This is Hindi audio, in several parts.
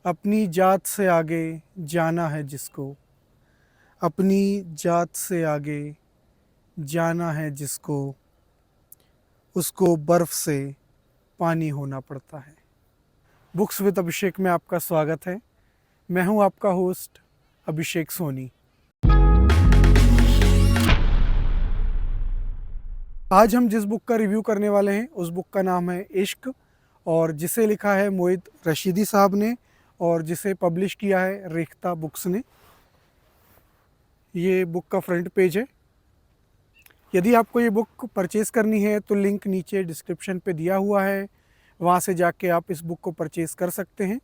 अपनी जात से आगे जाना है जिसको, अपनी जात से आगे जाना है जिसको, उसको बर्फ़ से पानी होना पड़ता है। बुक्स विद अभिषेक में आपका स्वागत है। मैं हूं आपका होस्ट अभिषेक सोनी। आज हम जिस बुक का रिव्यू करने वाले हैं उस बुक का नाम है इश्क, और जिसे लिखा है मोहित रशीदी साहब ने और जिसे पब्लिश किया है रेख्ता बुक्स ने। ये बुक का फ्रंट पेज है। यदि आपको ये बुक परचेज़ करनी है तो लिंक नीचे डिस्क्रिप्शन पे दिया हुआ है, वहाँ से जाके आप इस बुक को परचेज़ कर सकते हैं।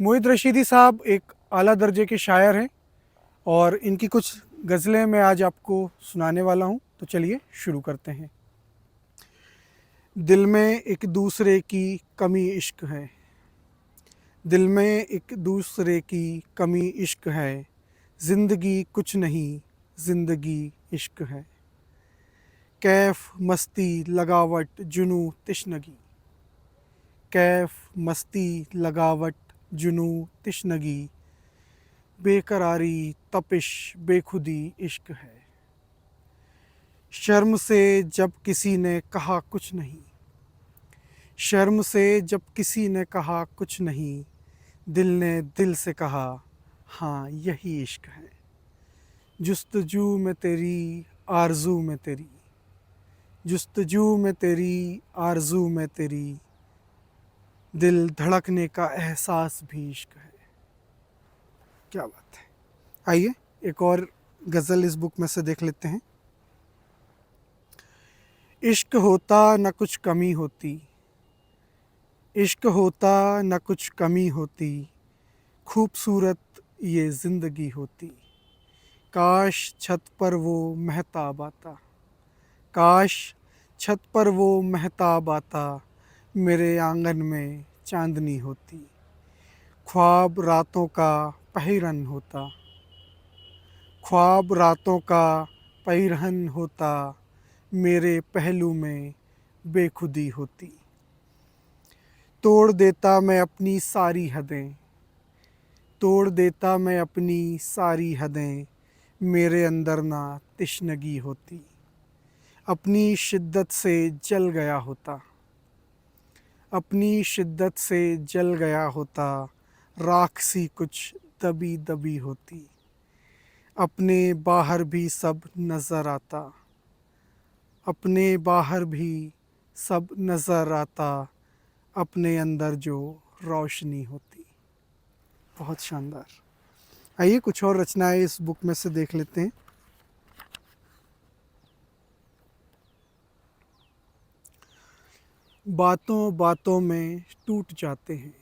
मोहित रशीदी साहब एक आला दर्जे के शायर हैं और इनकी कुछ गज़लें मैं आज आपको सुनाने वाला हूँ। तो चलिए शुरू करते हैं। दिल में एक दूसरे की कमी इश्क है, दिल में एक दूसरे की कमी इश्क है, ज़िंदगी कुछ नहीं ज़िंदगी इश्क है। कैफ मस्ती लगावट जुनू तिश्नगी, कैफ मस्ती लगावट जुनू तिश्नगी, बेकरारी तपिश बेखुदी इश्क है। शर्म से जब किसी ने कहा कुछ नहीं, शर्म से जब किसी ने कहा कुछ नहीं, दिल ने दिल से कहा हाँ यही इश्क है। जुस्तजू में तेरी आरज़ू में तेरी, जुस्तजू में तेरी आरज़ू में तेरी, दिल धड़कने का एहसास भी इश्क है। क्या बात है। आइए एक और गज़ल इस बुक में से देख लेते हैं। इश्क होता न कुछ कमी होती, इश्क होता न कुछ कमी होती, खूबसूरत ये ज़िंदगी होती। काश छत पर वो महताब आता, काश छत पर वो महताब आता, मेरे आंगन में चांदनी होती। ख्वाब रातों का पहिरन होता, ख्वाब रातों का पहिरन होता, मेरे पहलू में बेखुदी होती। तोड़ देता मैं अपनी सारी हदें, तोड़ देता मैं अपनी सारी हदें, मेरे अंदर ना तिश्नगी होती। अपनी शिद्दत से जल गया होता, अपनी शिद्दत से जल गया होता, राख सी कुछ दबी दबी होती। अपने बाहर भी सब नज़र आता, अपने बाहर भी सब नज़र आता, अपने अंदर जो रोशनी होती। बहुत शानदार। आइए कुछ और रचनाएं इस बुक में से देख लेते हैं। बातों बातों में टूट जाते हैं,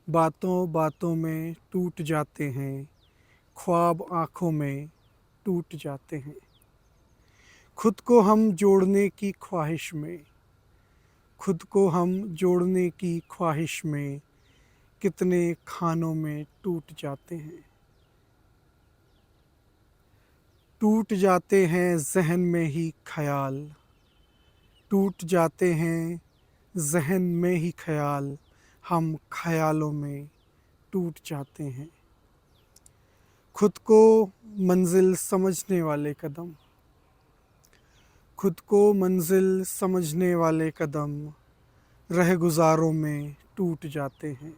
बातों बातों में टूट जाते हैं, ख्वाब आँखों में टूट जाते हैं। खुद को हम जोड़ने की ख्वाहिश में, खुद को हम जोड़ने की ख्वाहिश में, कितने खानों में टूट जाते हैं। टूट जाते हैं जहन में ही ख्याल, टूट जाते हैं जहन में ही ख्याल, हम ख्यालों में टूट जाते हैं। खुद को मंजिल समझने वाले कदम, खुद को मंजिल समझने वाले कदम, रहगुजारों में टूट जाते हैं।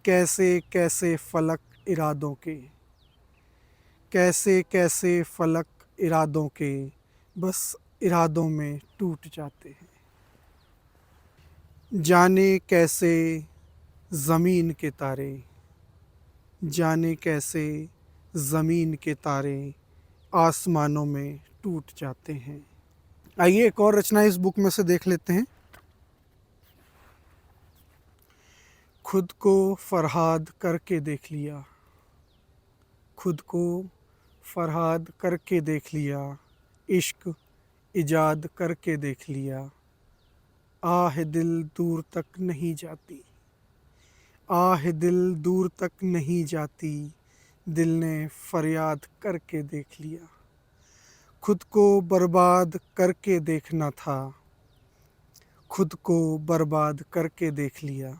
कैसे कैसे फलक इरादों के, कैसे कैसे फलक इरादों के, बस इरादों में टूट जाते हैं। जाने कैसे ज़मीन के तारे, जाने कैसे ज़मीन के तारे, आसमानों में टूट जाते हैं। आइए एक और रचना इस बुक में से देख लेते हैं। खुद को फरहाद करके देख लिया, खुद को फरहाद करके देख लिया, इश्क इजाद करके देख लिया। आह दिल दूर तक नहीं जाती, आह दिल दूर तक नहीं जाती, दिल ने फरियाद करके देख लिया। खुद को बर्बाद करके देखना था, खुद को बर्बाद करके देख लिया।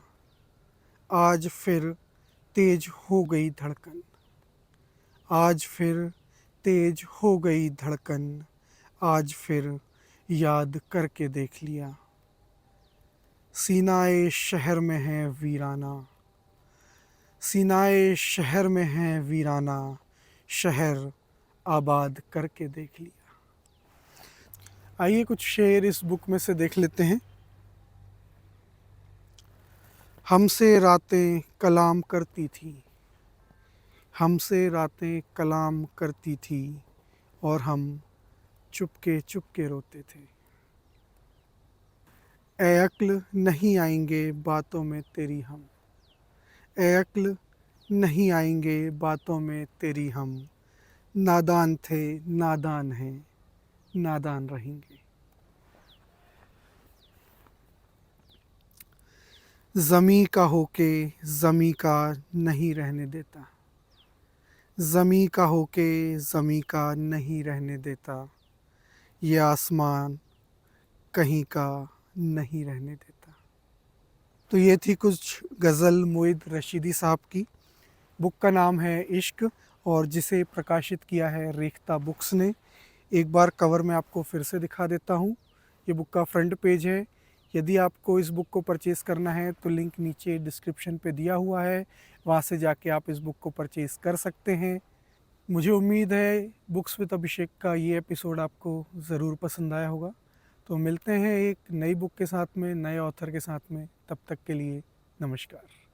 आज फिर तेज हो गई धड़कन, आज फिर तेज हो गई धड़कन, आज फिर याद करके देख लिया। सीनाए शहर में है वीराना, सीनाए शहर में है वीराना, शहर आबाद करके देख लिया। आइए कुछ शेर इस बुक में से देख लेते हैं। हमसे रातें कलाम करती थी, हमसे रातें कलाम करती थी, और हम चुपके चुपके रोते थे। ए अक्ल नहीं आएंगे बातों में तेरी हम, ए अक्ल नहीं आएंगे बातों में तेरी हम, नादान थे नादान हैं नादान रहेंगे। ज़मी का होके ज़मी का नहीं रहने देता, ज़मी का होके ज़मी का नहीं रहने देता, ये आसमान कहीं का नहीं रहने देता। तो ये थी कुछ गज़ल मोइद रशीदी साहब की। बुक का नाम है इश्क, और जिसे प्रकाशित किया है रेख्ता बुक्स ने। एक बार कवर में आपको फिर से दिखा देता हूँ। ये बुक का फ्रंट पेज है। यदि आपको इस बुक को परचेज़ करना है तो लिंक नीचे डिस्क्रिप्शन पे दिया हुआ है, वहाँ से जाके आप इस बुक को परचेज़ कर सकते हैं। मुझे उम्मीद है बुक्स विद अभिषेक का ये एपिसोड आपको ज़रूर पसंद आया होगा। तो मिलते हैं एक नई बुक के साथ में, नए ऑथर के साथ में। तब तक के लिए नमस्कार।